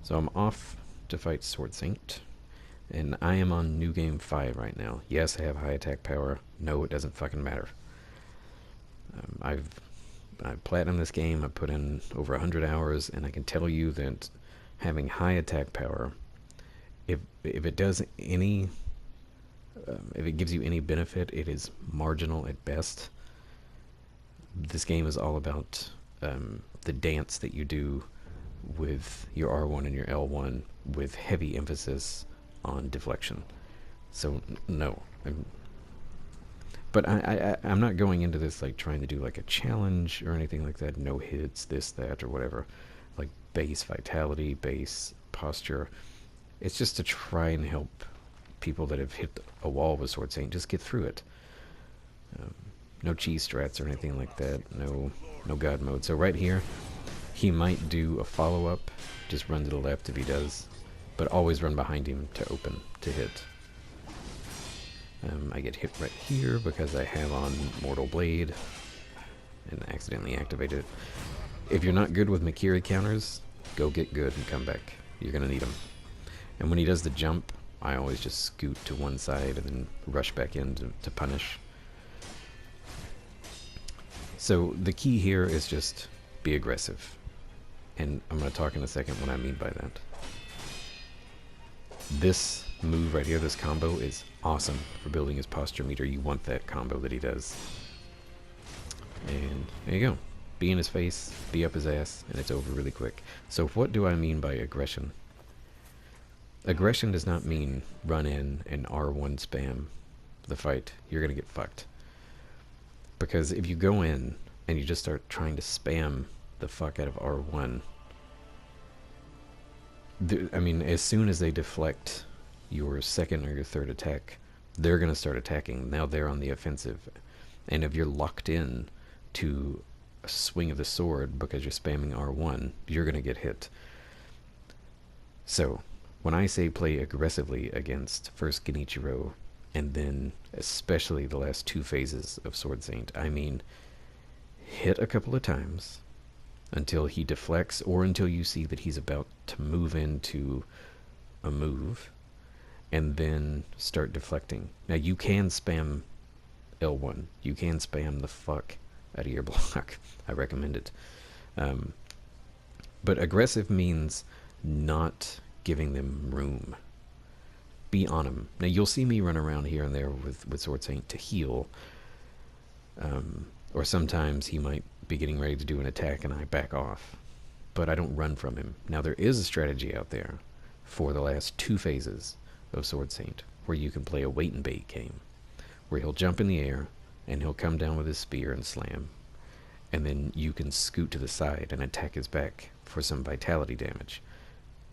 So I'm off to fight Sword Saint, and I am on New Game 5 right now. Yes, I have high attack power. No, it doesn't fucking matter. I've platinumed this game. I put in over 100 hours, and I can tell you that having high attack power, if it does any, if it gives you any benefit, it is marginal at best. This game is all about the dance that you do with your R1 and your L1 with heavy emphasis on deflection. So no, but I'm not going into this like trying to do like a challenge or anything like that. No hits, this, that, or whatever. Like base vitality, base posture. It's just to try and help people that have hit a wall with Sword Saint just get through it. No cheese strats or anything like that. No god mode. So right here, he might do a follow-up. Just run to the left if he does. But always run behind him to open, to hit. I get hit right here because I have on Mortal Blade and accidentally activated it. If you're not good with Makiri counters, go get good and come back. You're going to need them. And when he does the jump, I always just scoot to one side and then rush back in to punish. So the key here is just be aggressive. And I'm going to talk in a second what I mean by that. This move right here, this combo, is awesome for building his posture meter. You want that combo that he does. And there you go. Be in his face, be up his ass, and it's over really quick. So what do I mean by aggression? Aggression does not mean run in and R1 spam the fight. You're going to get fucked. Because if you go in and you just start trying to spam the fuck out of R1, I mean, as soon as they deflect your second or your third attack, they're going to start attacking. Now they're on the offensive. And if you're locked in to a swing of the sword because you're spamming R1, you're going to get hit. So, when I say play aggressively against first Genichiro, and then especially the last two phases of Sword Saint, I mean hit a couple of times until he deflects or until you see that he's about to move into a move, and then start deflecting. Now you can spam L1. You can spam the fuck out of your block. I recommend it. But aggressive means not giving them room. Be on him. Now you'll see me run around here and there with Sword Saint to heal. Or sometimes he might be getting ready to do an attack and I back off. But I don't run from him. Now there is a strategy out there for the last two phases of Sword Saint where you can play a wait and bait game. Where he'll jump in the air and he'll come down with his spear and slam. And then you can scoot to the side and attack his back for some vitality damage.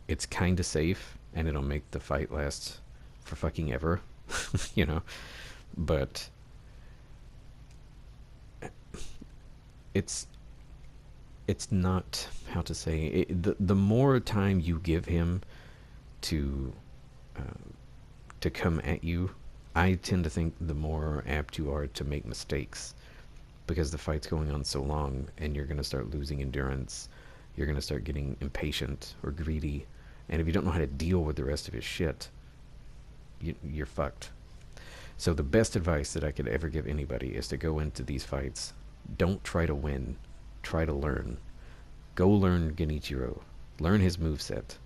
It's kinda safe and it'll make the fight last for fucking ever. You know? But it's not, how to say, the more time you give him to come at you, I tend to think the more apt you are to make mistakes, because the fight's going on so long and you're going to start losing endurance, you're going to start getting impatient or greedy, and if you don't know how to deal with the rest of his shit, you're fucked. So the best advice that I could ever give anybody is to go into these fights. Don't try to win. Try to learn. Go learn Genichiro. Learn his moveset.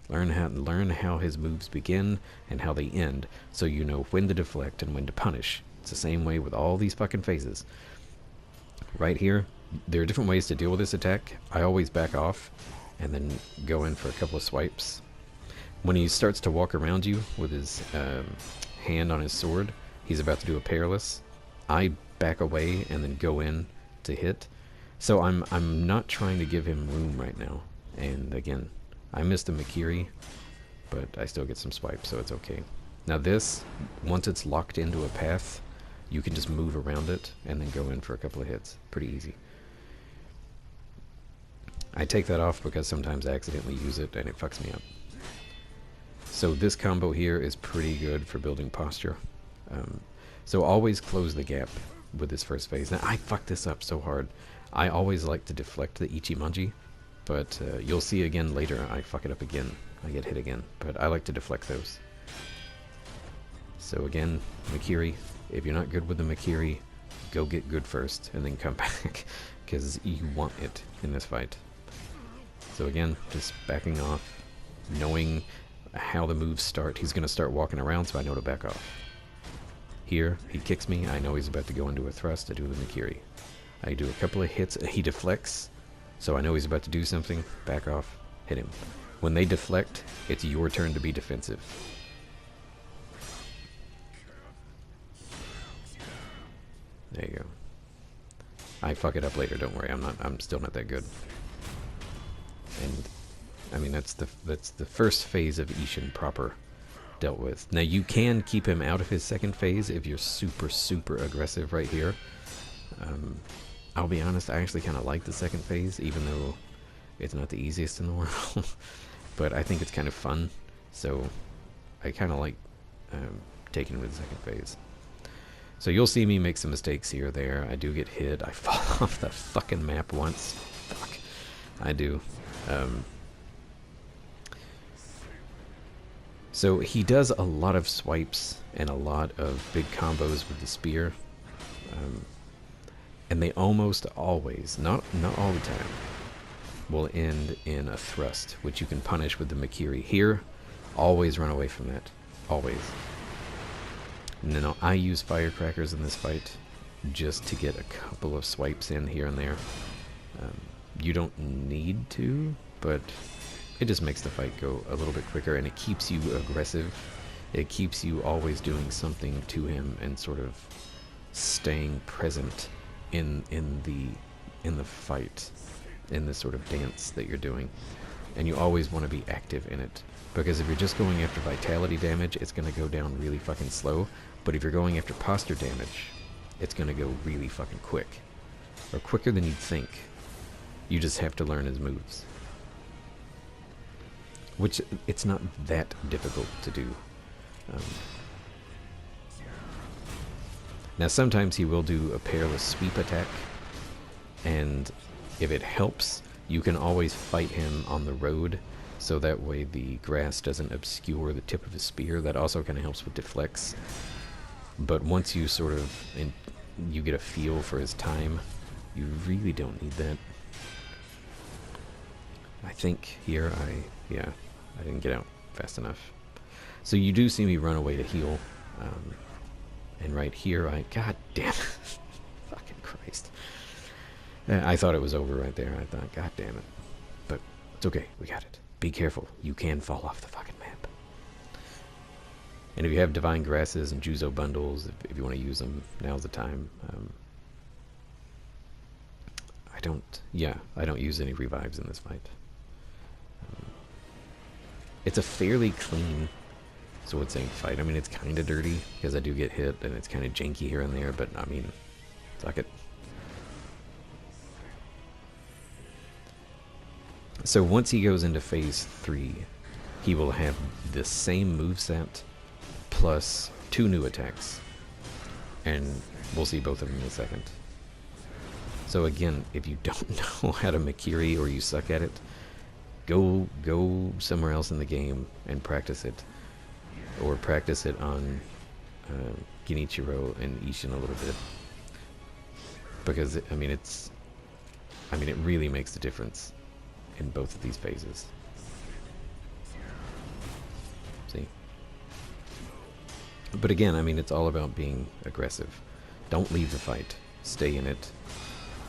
Learn how his moves begin and how they end, so you know when to deflect and when to punish. It's the same way with all these fucking phases. Right here, there are different ways to deal with this attack. I always back off and then go in for a couple of swipes. When he starts to walk around you with his hand on his sword, he's about to do a perilous. I back away and then go in to hit. So I'm not trying to give him room right now. And again, I missed a Makiri, but I still get some swipes, so it's okay. Now this, once it's locked into a path, you can just move around it and then go in for a couple of hits. Pretty easy. I take that off because sometimes I accidentally use it and it fucks me up. So this combo here is pretty good for building posture. So always close the gap with this first phase. Now I fucked this up so hard. I always like to deflect the Ichimonji But you'll see again later, I fuck it up again. I get hit again, but I like to deflect those. So again, Mikiri, if you're not good with the Mikiri, go get good first, and then come back, because you want it in this fight. So again, just backing off, knowing how the moves start. He's going to start walking around, so I know to back off. Here, he kicks me, I know he's about to go into a thrust, I do the Mikiri. I do a couple of hits, he deflects, so I know he's about to do something, back off, hit him. When they deflect, it's your turn to be defensive. There you go. I fuck it up later, don't worry, I'm still not that good. And I mean that's the first phase of Isshin proper dealt with. Now you can keep him out of his second phase if you're super aggressive right here. I'll be honest, I actually kind of like the second phase, even though it's not the easiest in the world. But I think it's kind of fun, so I kind of like taking him with the second phase. So you'll see me make some mistakes here or there. I do get hit. I fall off the fucking map once. Fuck. I do. So he does a lot of swipes and a lot of big combos with the spear. And they almost always, not all the time, will end in a thrust, which you can punish with the Mikiri. Here, always run away from that. Always. Now, I use firecrackers in this fight just to get a couple of swipes in here and there. You don't need to, but it just makes the fight go a little bit quicker, and it keeps you aggressive. It keeps you always doing something to him and sort of staying present in the fight, in the sort of dance that you're doing. And you always want to be active in it, because if you're just going after vitality damage, it's going to go down really fucking slow. But if you're going after posture damage, it's going to go really fucking quick, or quicker than you'd think. You just have to learn his moves, which it's not that difficult to do. Now sometimes he will do a perilous sweep attack, and if it helps, you can always fight him on the road, so that way the grass doesn't obscure the tip of his spear. That also kind of helps with deflects. But once you sort of you get a feel for his time, you really don't need that. I think here I didn't get out fast enough. So you do see me run away to heal. And right here, God damn it. Fucking Christ. I thought it was over right there. I thought, God damn it. But it's okay. We got it. Be careful. You can fall off the fucking map. And if you have Divine Grasses and Juzo bundles, if you want to use them, now's the time. I don't use any revives in this fight. It's a fairly clean Sword Saint fight. I mean, it's kind of dirty because I do get hit and it's kind of janky here and there, but I mean, fuck it. So once he goes into phase 3, he will have the same moveset plus 2 new attacks, and we'll see both of them in a second. So again, if you don't know how to Mikiri or you suck at it, go somewhere else in the game and practice it. Or practice it on Genichiro and Isshin a little bit, because it really makes the difference in both of these phases. See? But again, I mean, it's all about being aggressive. Don't leave the fight. Stay in it.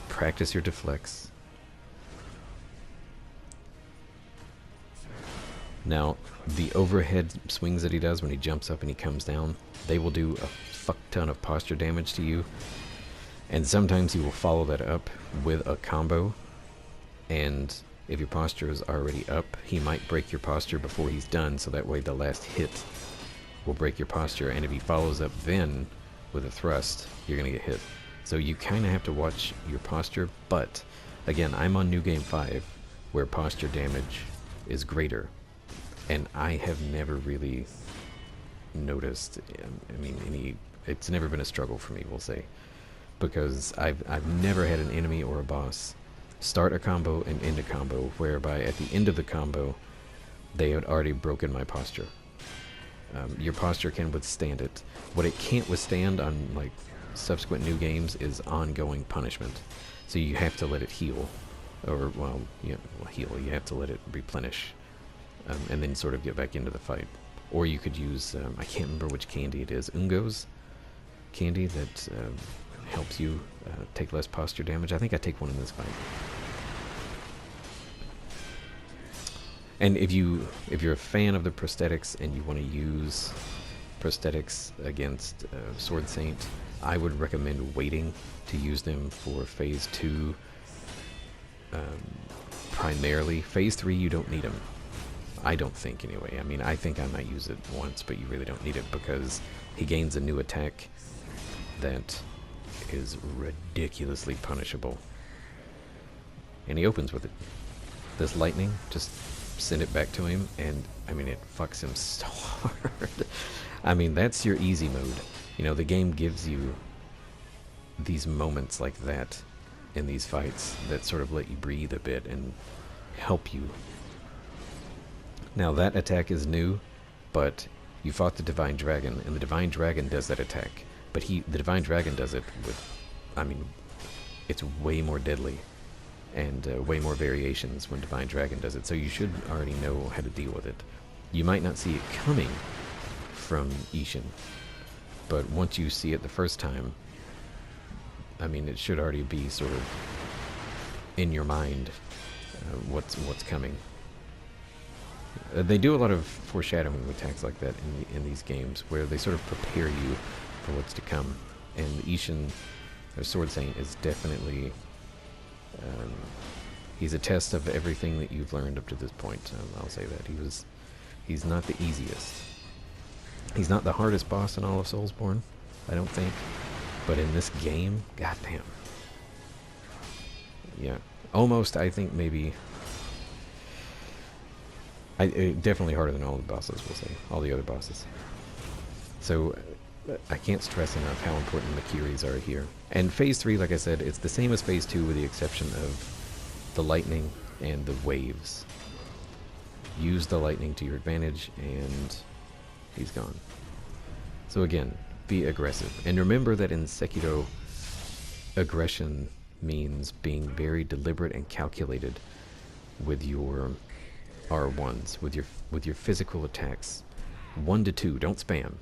Practice your deflects. Now, the overhead swings that he does when he jumps up and he comes down, they will do a fuck ton of posture damage to you. And sometimes he will follow that up with a combo. And if your posture is already up, he might break your posture before he's done, so that way the last hit will break your posture. And if he follows up then with a thrust, you're going to get hit. So you kind of have to watch your posture. But again, I'm on New Game 5, where posture damage is greater. And I have never really noticed, it's never been a struggle for me, we'll say. Because I've never had an enemy or a boss start a combo and end a combo, whereby at the end of the combo, they had already broken my posture. Your posture can withstand it. What it can't withstand on like subsequent new games is ongoing punishment. So you have to let it heal, or well, heal. You have to let it replenish, and then sort of get back into the fight. Or you could use I can't remember which candy it is. Ungo's candy that helps you take less posture damage. I think I take one in this fight. And if you're a fan of the prosthetics and you want to use prosthetics against Sword Saint, I would recommend waiting to use them for Phase 2 primarily. Phase 3 you don't need them. I don't think anyway. I mean, I think I might use it once, but you really don't need it because he gains a new attack that is ridiculously punishable. And he opens with it. This lightning, just send it back to him, and I mean, it fucks him so hard. I mean, that's your easy mode. You know, the game gives you these moments like that in these fights that sort of let you breathe a bit and help you. Now, that attack is new, but you fought the Divine Dragon, and the Divine Dragon does that attack. But the Divine Dragon does it with, I mean, it's way more deadly and way more variations when Divine Dragon does it, so you should already know how to deal with it. You might not see it coming from Isshin, but once you see it the first time, I mean, it should already be sort of in your mind what's coming. They do a lot of foreshadowing attacks like that in these games, where they sort of prepare you for what's to come. And Isshin, or Sword Saint, is definitely he's a test of everything that you've learned up to this point. I'll say that he's not the easiest. He's not the hardest boss in all of Soulsborne, I don't think. But in this game, goddamn. Yeah, almost. I think maybe. Definitely harder than all the bosses, we'll say. All the other bosses. So, I can't stress enough how important the Kiris are here. And Phase 3, like I said, it's the same as Phase 2 with the exception of the lightning and the waves. Use the lightning to your advantage, and he's gone. So again, be aggressive. And remember that in Sekiro, aggression means being very deliberate and calculated with your R1s, with your physical attacks. 1 to 2, don't spam.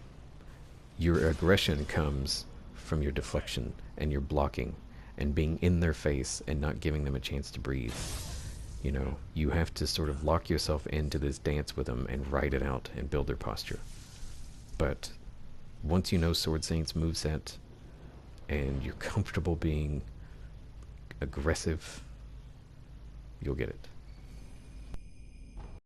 Your aggression comes from your deflection and your blocking and being in their face and not giving them a chance to breathe. You know, you have to sort of lock yourself into this dance with them and ride it out and build their posture. But once you know Sword Saint's moveset and you're comfortable being aggressive, you'll get it.